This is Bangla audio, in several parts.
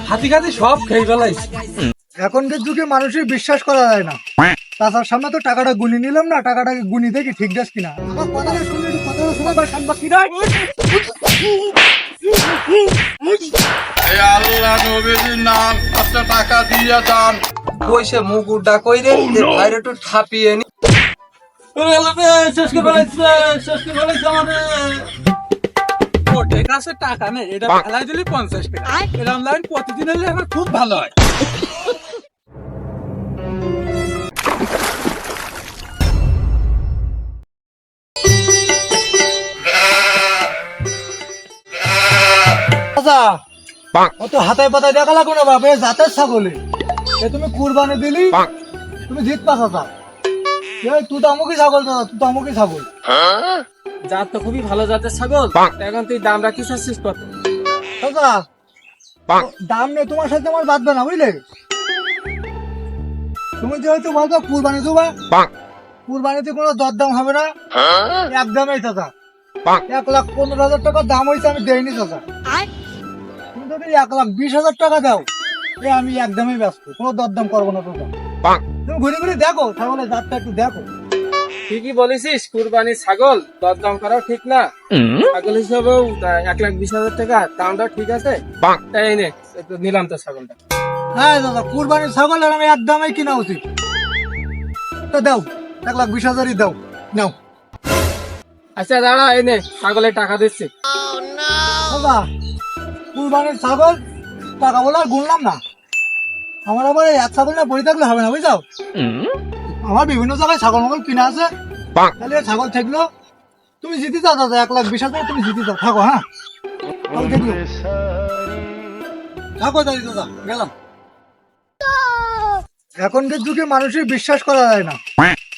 হাতি খাতি সব খেয়ে ফেলাইছে। এখনকার যুগে মানুষের বিশ্বাস করা যায় না। তাছাড়া সামনে তো টাকাটা গুনি নিলাম না, টাকাটাকে গুনি দেখি ঠিক যাস কিনা। আমার কথাটা শুনলে একটু কথাটা শোনা বা শান্ত কিনা। আল্লাহ নবীর নাম একটা টাকা দিয়ে যান। কইছে মুকুটটা কই রে ভাইরে একটু ঠাপিয়ে নি। ওদের কাছে টাকা নেই, এটা ফেলাই দিলে 50 টাকা। এরকম লাইন প্রতিদিন হলে আমার খুব ভালো হয়। অত হাতায় পাতায় দেখা লাগো না বাবা, জাতের ছাগলে তুমি কুরবানি দিলি, তুমি জিত পাছা। তুই তো আমাকে ছাগল, তুই তো আমাকে ছাগল। জাত তো খুবই ভালো জাতের ছাগল। এখন তুই দাম রাখিস কত? দাম নেই তোমার সাথে আমার বাঁধবে না, বুঝলে? তুমি যেহেতু বলতো কুরবানি দেবা, কুরবানিতে কোনো দরদাম হবে না, একদমই চাচা। 1,15,000 টাকা দাম হয়েছে, আমি দেইনি চাচা। তুমি যদি 1,20,000 টাকা দাও, আমি একদমই ব্যস্ত, কোনো দরদাম করবো না চাচা। তুমি ঘুরে ঘুরে দেখো ছাগলের জাতটা একটু দেখো। ঠিকই বলেছিস, কুরবানির ছাগল দরদাম করাও ঠিক না। ছাগল হিসাবেও 1,20,000 টাকা দামটা ঠিক আছে। তাই নে নিলাম তো ছাগলটা। হ্যাঁ দাদা, কুরবানির ছাগল আর আমি একদমই কিনা উচিত। তো দাও, 1,20,000-ই দাও, নাও। আচ্ছা দাঁড়া, এনে ছাগলের টাকা দিচ্ছি। দাদা, কুরবানির ছাগল টাকা বলে আর গুনলাম না। আমার আবার এক ছাগল না পড়ে থাকলে হবে না, বুঝছো? আমার বিভিন্ন জায়গায় ছাগল মাগল কিনা আছে, তাহলে ছাগল থাকলো। তুমি জিতে যাও দাদা, 1,20,000 তুমি জিতে যাও, থাকো। হ্যাঁ থাকলো, থাকো দাদা, গেলাম। এখনকার যুগে মানুষের বিশ্বাস করা যায় না।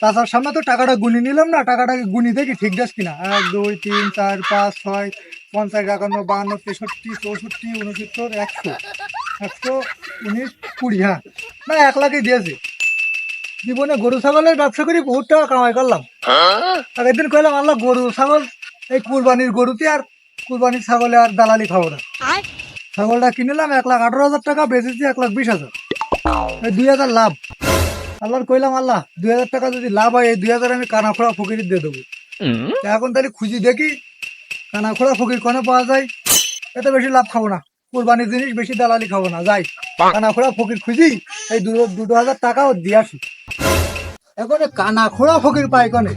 তাছাড়া সামনে তো টাকাটা গুনি নিলাম না, টাকাটাকে গুনি দেখি ঠিক যাস কিনা। 1 2 3 4 5 6 50 51 52 63 64 69 100 119 20। হ্যাঁ না, 1,00,000-ই দিয়েছি। জীবনে গরু ছাগলের ব্যবসা করি, বহুত টাকা কামাই করলাম। আর একদিন কইলাম আল্লাহ, গরু ছাগল এই কুরবানির গরুতে আর কুরবানির ছাগলে আর দালালি খাবো না। ছাগলটা কিনলাম 1,18,000 টাকা, বেচেছি 1,20,000, 2,000 লাভ। আল্লাহর কইলাম আল্লাহ, 2,000 টাকা যদি লাভ হয়, এই 2,000 আমি কানাখোড়া ফকির দিয়ে দেবো। এখন তাহলে খুঁজি দেখি কানাখোড়া ফকির কোনে পাওয়া যায়। এত বেশি লাভ খাবো না, কুরবানির জিনিস বেশি দালালি খাবো না। যাই কানাখোড়া ফকির খুঁজি, এই 2,000 টাকাও দিয়ে আসি। এখন কানাখোড়া ফকির পাই কনে,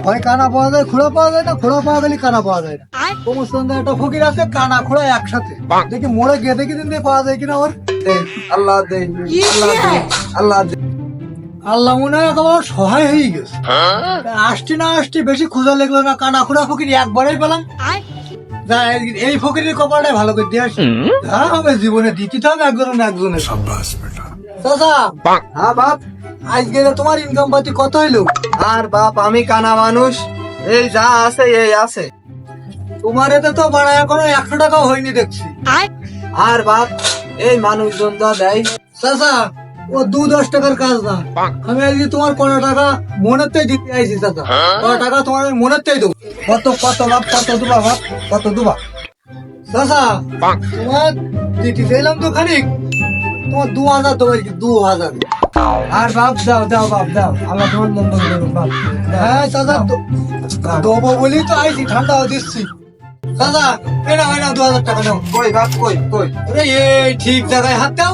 হয় কানা পাওয়া যায়, খোড়া পাওয়া যায় না, খোড়া পাওয়া গেলে কানা পাওয়া যায় না। কমস্থানে একটা ফকির আছে, কানা খোড়া একসাথে। দেখি মোড়ে গিয়ে দেখি দিন দিয়ে পাওয়া যায় কিনা। ওর আল্লাহ দে, আল্লাহ দে, আল্লাহ দে। আল্লাহ মনে হয় একেবারে সহায় হয়ে গেছে। আসছি না আসছি, বেশি খোঁজা লেগলো না, কানা খোড়া ফকির একবারেই পেলাম। এই ফকিরের কপালটাই ভালো করে দিয়ে আসি। যা হবে জীবনে দিতে হবে একজনের না একজনের। চাচা, হ্যাঁ বাপ, আজকে তোমার ইনকাম পাতি কত হইলো? আর বাপ আমি কানা মানুষ, এই যা আছে এই আছে। তোমার এতে তো বাড়া এখনো 100 টাকাও হয়নি দেখছি। আর বাপ এই মানুষজন যা দেয়। চাচা, ও 2-10 টাকার কাজ না। আমি আজকে তোমার কত টাকা মনের তাই দিতে আইছি চাচা। কত টাকা তোমার আমি মনের তাই দেবো। কত কত বাপ, কত দুবা বাপ, কত দুবা? চাচা, তোমার চিঠি চাইলাম তো খানিক, তোমার 2,000 দেবো, 2,000। আর বাপ দাও দাও বাপ দাও, আল্লাহ তোমার মঙ্গল করুন বাপ। হ্যাঁ চাচা, দেবো বলেই তো আইছি, ঠান্ডাও দিচ্ছি। চাচা, এই নাও 2,000 টাকা নাও। কই বাপ, কই কই? আরে এই ঠিক জায়গায় হাত দাও।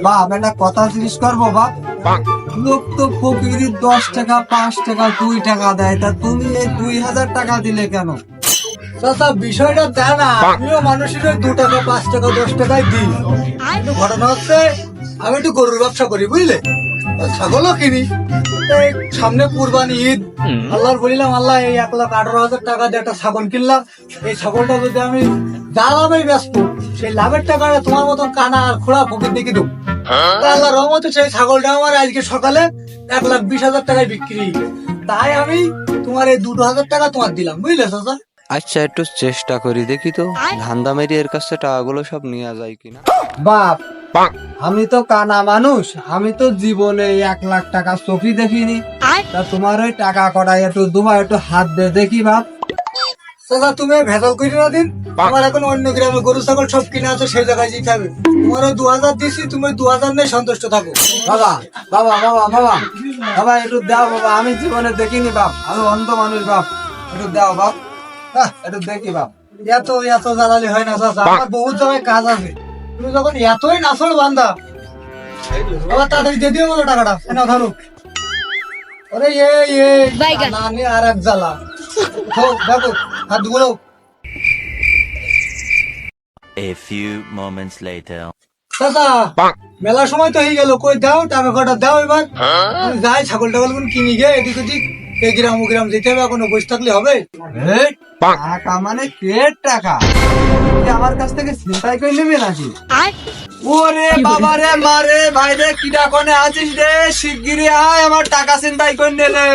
বাপ একটা কথা জিজ্ঞেস করবো বাপ। লোক তো ফকির 10 টাকা 5 টাকা 2 টাকা দেয়, তা তুমি এই 2,000 টাকা দিলে কেন? চাচা, বিষয়টা দেয় না, আমিও মানুষের 2 টাকা 5 টাকা 10 টাকায় দিই। কিন্তু ঘটনা হচ্ছে, আমি একটু গরুর ব্যবসা করি, বুঝলে? ছাগলও কিনি। এই সামনে কুরবানি ঈদ, আল্লাহর বলিলাম আল্লাহ, এই 1,18,000 টাকা দিয়ে একটা ছাগল কিনলাম। এই ছাগলটা যদি আমি যা লাভেই ব্যস্ত, সেই লাভের টাকাটা তোমার মতন কানা আর খোড়া ফকির দিকে দেবো। আল্লাহ রহমতে সেই ছাগলটা আমার আজকে সকালে 1,20,000 টাকায় বিক্রি। তাই আমি তোমার এই 2,000 টাকা তোমার দিলাম, বুঝলে চাচা? আচ্ছা একটু চেষ্টা করি, দেখি তো ধান্দা মেরি এর কাছে টাকাগুলো সব নেওয়া যায় কিনা। বাপ আমি তো কানা মানুষ, আমি তো জীবনে 1,00,000 টাকা চোখই দেখিনি। তা তোমার ওই টাকা কটাই একটু দুবার একটু হাত দে দেখি বাপ। চাচা তুমি ভেজাল করে না দিন, আমার এখন অন্য গ্রামে গরু ছাগল সব কিনে আছে, সেই জায়গায় যেতে হবে। তোমার 2000 দিছি, তুমি 2000 নিয়ে সন্তুষ্ট থাকো। বাবা বাবা বাবা বাবা বাবা একটু দাও বাবা, আমি জীবনে দেখিনি বাপ, আমি অন্ধ মানুষ বাপ, একটু দাও বাপ, একটু দেখি বাপ। এত এত জ্বালালি হয় না চাচা, আমার বহুত জায়গায় কাজ আছে। তুমি যখন এতই নাচল বান্ধা, বাবা তাড়াতাড়ি দিয়ে দিও বলো টাকাটা, এনে ধরো। ওরে না নিয়ে আর এক জ্বালা। দেখো হাত গুলো। A few moments later. চাচা মেলার সময় তো হয়ে গেল, কই দাও টাকা কটা দাও এবার। আমি যাই ছাগল টাগল কোন কিনি গে, এদিক ওদিক এই গ্রাম ও গ্রাম যেতে হবে, এখনো বসে থাকলে হবে? এই, টাকা মানে কেট টাকা, তুই আমার কাছ থেকে চিন্তাই করে নেবে নাকি? ওরে বাবা রে মারে ভাই রে, কিডা কোনে আছিস রে, শিগগিরই আয়, আমার টাকা চিন্তাই করে নেলে।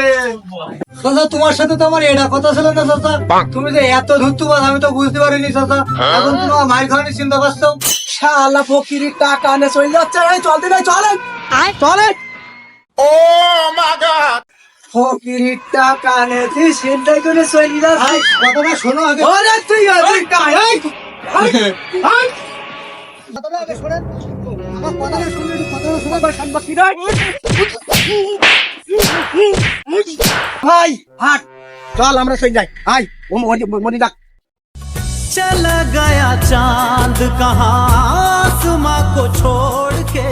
চাচা তোমার সাথে তো আমার এটা কথা ছিল না চাচা, তুমি যে এত ধুতুবাদ আমি তো বুঝতে পারিনি চাচা। এখন তুমি আমার মায়ের খাওয়ানি চিন্তা করছো। শালা ফকিরি টাকা নে চলে যাচ্ছে, এই চল দিলে চলেন চলেন। ফকিরি টাকা নে তুই চিন্তাই করে চলে যাচ্ছিস। ভাই, কথাটা শোনো আগে। ওরে তুই আছিস কাহিনী। কথাটা আগে শোনেন। আমার কথাটা শুনে একটু কথাটা শোনো। ভাই হাট চল আমরা সই যাই, আয় ও মনি ডাক। चला गया चांद कहाँ आसमां को छोड़ के।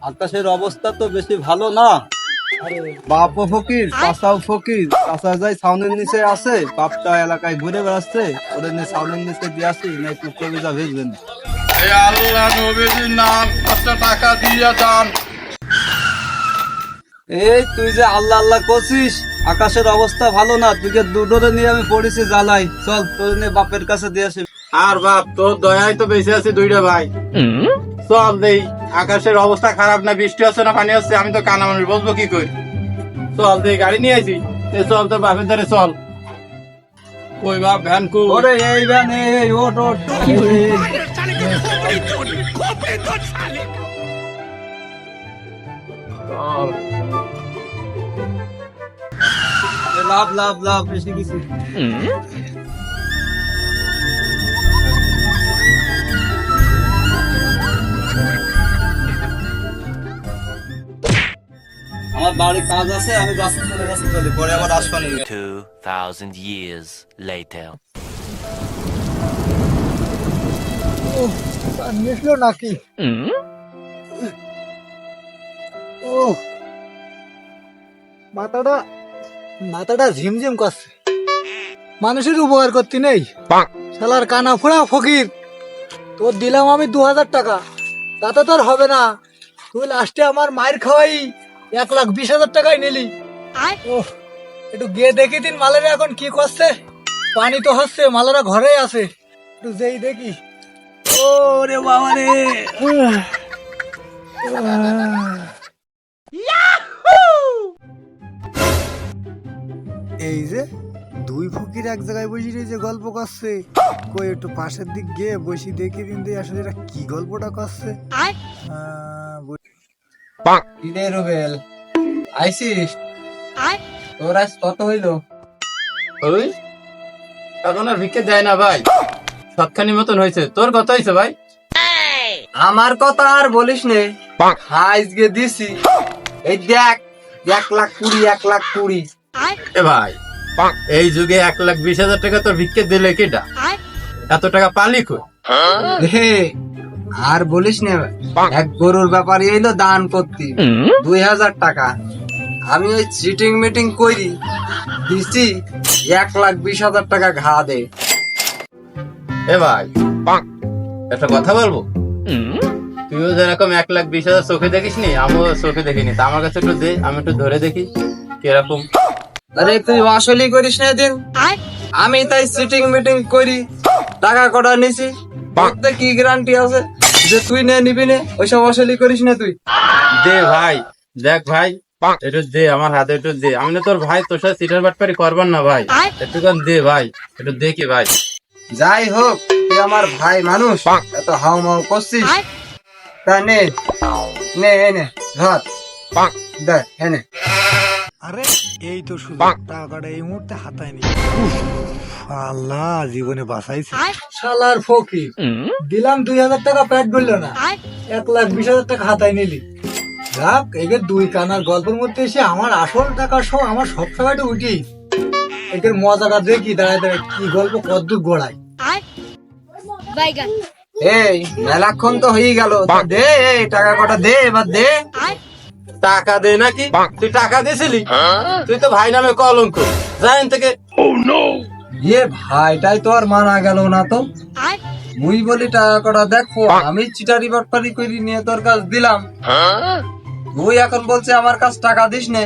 আকাশের অবস্থা তো বেশি ভালো না। বাপও ফকির, চাচাও ফকির, চাচা যাই ছাউনির নিচে আছে, বাপটা এলাকায় ঘুরে বেড়াচ্ছে, ওদের নিয়ে ছাউনির নিচে দিয়ে আসি, না একটু কবিতা ভেজবেন। এই আল্লাহ নবীজির নাম 5টা টাকা দিয়ে যান। এই তুই যে আল্লাহ আল্লাহ করছিস, আকাশের অবস্থা ভালো না, তুইকে দুটোরে নিয়ে আমি পড়েছি জ্বালাই, চল তোর নিয়ে বাপের কাছে দিয়ে আসি। আর বাপ তোর দয়ায় তো বেঁচে আছে দুইটা ভাই। চল দেই, আকাশের অবস্থা খারাপ না, বৃষ্টি হচ্ছে না পানি হচ্ছে, আমি তো কানা মানুষ, বসবো কি করি। চল দেই, গাড়ি নিয়ে আইছি, চল তোর বাপের ধারে চল। ওই বাপ ভ্যান কু। ওরে এই ভ্যান, এই ওট ওট, লাভ লাভ লাভ বেশি কিছু। আমার বাড়ি কাজ আছে, আমি যাচ্ছি, চলে যাচ্ছি, চলে পরে আবার আসবানি। 2000 years later. নিয়েছিল নাকি? ও মাথাটা মাথাটা ঝিমঝিম করছে। মানুষের উপকার করতে নেই, শালার কানা ফোড়া ফকির। তোর দিলাম আমি 2000 টাকা, তাতে তোর হবে না। তুই লাস্টে আমার মায়ের খাওয়াই 1,20,000 টাকায় নিলি। ও একটু গিয়ে দেখি দিন মালেরা এখন কি করছে। পানি তো হচ্ছে, মালেরা ঘরে আছে, একটু যেই দেখি। ওরে বাবা রে, এই যে দুই ফকির এক জায়গায় বসে যে গল্প করছে, কই একটু পাশের দিক গিয়ে বসি দেখি দিন দিয়ে আসলে এরা কি গল্পটা করছে। কিরে রুবেল, আইসিস? তোর আজ কত হইলো? ওই এখন আর ভিক্ষে দেয় না ভাই, সৎখানি মতন হয়েছে। তোর কত হয়েছে ভাই? আমার কথা আর বলিস নে, আজকে দিছি এই দেখ 1,20,000, 1,20,000। এ ভাই, এই যুগে 1,20,000 টাকা তোর ভিক্ষে দিলে কেটা? এত টাকা পালি কই? হে আর বলিস নে, এক গরুর ব্যাপারে এলো দান করতে 2,000 টাকা। আমি ওই চিটিং মিটিং করি দিছি 1,20,000 টাকা ঘা দে। এ ভাই, একটা কথা বলবো, তুইও যেরকম 1,20,000 চোখে দেখিস নি, আমিও চোখে দেখিনি, তা আমার কাছে একটু দে, আমি একটু ধরে দেখি কিরকম। আরে তুই আসলে করিস না দিন, আমি তাই চিটিং মিটিং করি, টাকা কটা নিছি, বলতে কি গ্যারান্টি আছে যে তুই নে নিবি নে? ওইসব আসলে করিস না তুই। দে ভাই, দেখ ভাই, একটু দে, আমার হাতে একটু দে। আমি না তোর ভাই, তোর সাথে সিটার বাটপারি করবার না ভাই, একটুখান দে ভাই, একটু দেখি ভাই। যাই হোক, তুই আমার ভাই মানুষ, এত হাও মাও করছিস, তা নে নে নে ধর দে, এনে আরে এই তো শুধু টাকাটা এই মুহূর্তে হাতায় নি। আল্লাহ জীবনে বাঁচাইছে। শালার ফকির, দিলাম 2000 টাকা, পেট বললো না, 1,20,000 টাকা হাতায় নিলি। যাক, এদের দুই কানার গল্পের মধ্যে এসে আমার আসল টাকা সহ আমার সব টাকাটা উঠি। এদের মজাটা দেখি দাঁড়ায় দাঁড়ায় কি গল্প কদ্দুর গোড়ায়। এই মেলাক্ষণ তো হয়ে গেল, দে এই টাকা কটা দে, এবার দে। টাকা দে নাকি? তুই টাকা দিছিলি? তুই তো ভাই নামে কলঙ্ক, জানেন থেকে। ইয়ে ভাইটাই তো আর মানা গেল না তো। মুই বলি টাকা কটা দেখো, আমি চিটারি বাটপারি করে নিয়ে তোর কাছ দিলাম। তুই এখন বলছে আমার কাছ টাকা দিস নে,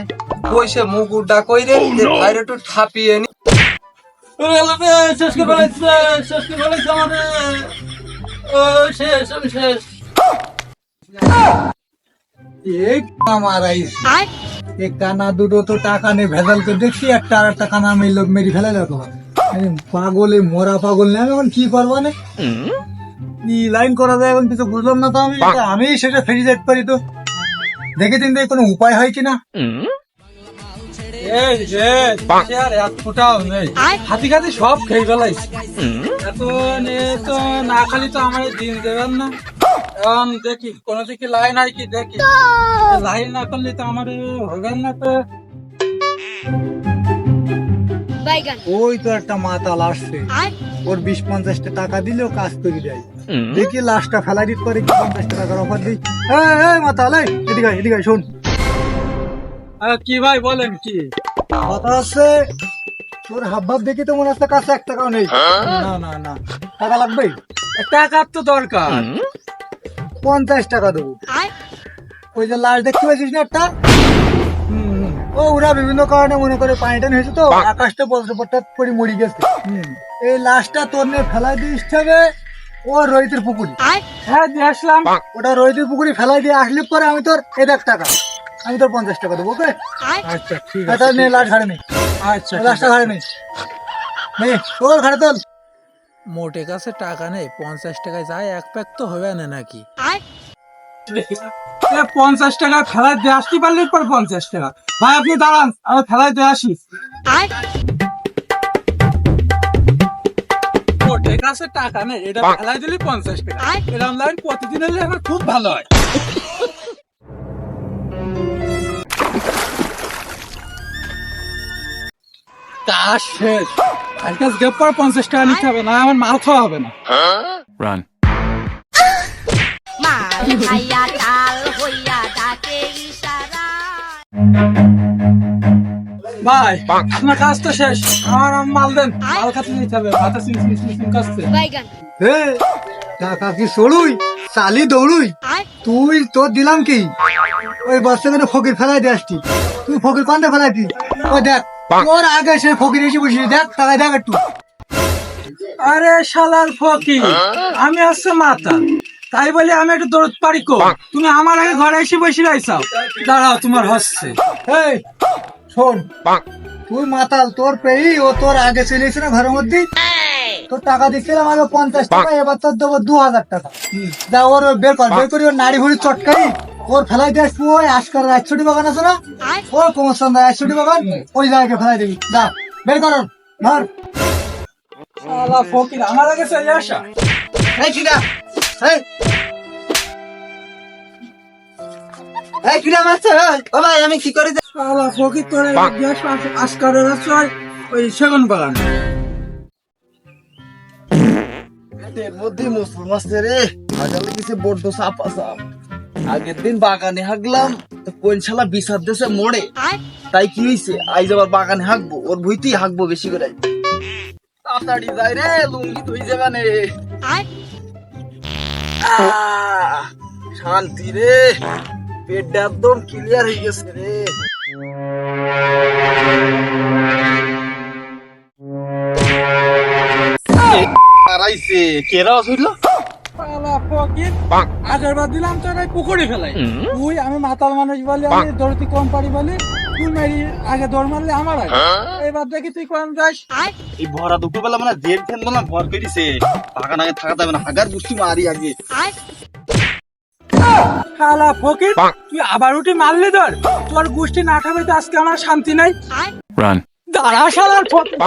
কই সে মুখ উড্ডা কইরে ভাইরে একটু ঠাপিয়ে নি। শেষ করে ফেলাইছে, শেষ করে ফেলাইছে আমাদের। ও শেষ, আমি শেষ। এই আমার এই কানা দুটো তো টাকা নেই, ভেজাল করে দেখছি একটা আর একটা কানা মেরি ফেলে দেখো। পাগলে মরা পাগল নেই, আমি এখন কি করবো না, কি লাইন করা যায় এখন কিছু বুঝলাম না তো। আমি সেটা ফেরি যেতে পারি তো, দেখে দিন দেখি কোনো উপায় হয় কিনা। হাতি খাতি সব খেয়ে ফেলাইছে। এত তো না খালি তো আমার দিন দেবেন না। এখন দেখি কোন দিকে লাইন হয় কি দেখি, লাইন না করলে তো আমার হবেন না তো। ওই তো একটা মাতাল আসছে, ওর 20-50 টাকা দিলেও কাজ করে দেয়। দেখি লাস্টটা ফেলা দিতে পারে কি, 50 টাকার অফার দিই। এই মাতাল, এদিকে আয়, এদিকে আয়, শোন। কি ভাই বলেন কি? কথা হচ্ছে, তোর হাব ভাব দেখি তো মনে হচ্ছে কাছে 1 টাকাও নেই। না না না, টাকা লাগবে, টাকার তো দরকার। 50 টাকা দেবো। ওই যে লাশ দেখতে পাচ্ছিস না একটা, ও ওরা বিভিন্ন কারণে মনে করে পানি টানি হয়েছে তো, আকাশটা পথ করে মরি গেছে। এই লাশটা তোর নিয়ে ফেলাই দিস হবে ও রোহিতের পুকুরি। হ্যাঁ দিয়ে আসলাম। ওটা রোহিতের পুকুরি ফেলাই দিয়ে আসলে পরে আমি তোর 1 টাকা, আমি তোর 50 টাকা দেবো। ওকে, আচ্ছা ঠিক এটা নে, লাশ ঘাড়ে নেই, আচ্ছা লাশটা ঘাড়ে নেই, তোর ঘাড়ে তোল। মোটে কাছে টাকা নেই, 50 টাকায় যায় এক প্যাক তো হবে না নাকি? 50 টাকা ফেলাই দিয়ে আসতে পারলে পর 50 টাকা। ভাই আপনি দাঁড়ান, আমি ফেলাই দিয়ে আসি। মোটে কাছে টাকা নেই, এটা ফেলাই দিলে 50 টাকা। এরকম লাইন প্রতিদিন হলে আমার খুব ভালো হয়। কাজ শেষ, আর কাজ গেপ পর 50 টাকা নিতে হবে না, আমার মাল খাওয়া হবে না। Run. ভাই আপনার কাজ তো শেষ, আমার মাল দেন, মাল খাতে নিতে হবে। মাথা সিম কাটছে। টাকা কি সরুই চালি দৌড়ুই, তুই তোর দিলাম কি ওই বস্তা করে ফকির ফেলাই দিয়ে আসছি। তুই ফকির কোনটা ফেলাই দিস? ওই দেখ, তোর আগে সে ফকির এসে বসিস, দেখ টাকা দেখ একটু। আরে শালার ফকির, আমি আসছে মাথা, তাই বলে আমি একটু দৌড় পারি কো? তুমি আমার আগে ঘরে এসে বসে রাইছাও। দাঁড়াও, তোমার হচ্ছে। এই শোন, তুই মাতাল, তোর পেয়ে ও তোর আগে চলে এসে না ঘরের মধ্যে। তোর টাকা দিচ্ছিলাম আগে 50 টাকা, এবার তোর দেবো 2000 টাকা। যা ওর বের কর, বের করি ওর নাড়ি ভুড়ি চটকাই, ওর ফেলাই দিয়ে আসবো। ওই আজকাল 100 বাগান আছে না, ওর প্রমোশন 100 বাগান, ওই জায়গায় ফেলাই দিবি। যা বের কর, ধর। শালা ফকির আমার আগে চলে আসা। এই কিরা, এই কিরা মারছে? ও ভাই আমি কি করে শালা ফকির তোর গ্যাস আজকালের আছে ওই সেগুন বাগান। এর মধ্যে মুসলমান রে আগালে কিছু বড্ড সাপা সাপ। আগের দিন বাগানে হাগলাম, তো কোন শালা বিচার দেশে মোড়ে, তাই কি হইছে আইজ আবার বাগানে হাগবো, ওর ভুইতেই হাগবো বেশি করে। তাড়াতাড়ি যাই রে, লুঙ্গি তুই যাবানে। শান্তি রে, পেটটা একদম ক্লিয়ার হয়ে গেছে রে। আড়াইছে কেরা হইল। শালা ফকির, আগের বার দিলাম তোর ওই পুকুরে ফেলাই। তুই আমি মাতাল মানুষ বলি, আমি দৌড়তে কম পারি বলি, তুই মেরি আগে দৌড় মারলে আমার আগে। এবার দেখি তুই কোন যাস। এই ভরা দুপুরবেলা মানে জেল ফেন না ভর করিছে, বাগান আগে থাকা যাবে না, হাগার বুঝছি মারি আগে। শালা ফকির, তুই আবার উঠি মারলি ধর, তোর গোষ্ঠী না খাবে তো আজকে আমার শান্তি নাই। রান। দাঁড়া শালার ফকির,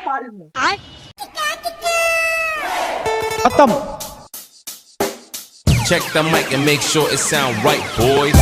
পারিস না। Check the mic and make sure it sound right, boys.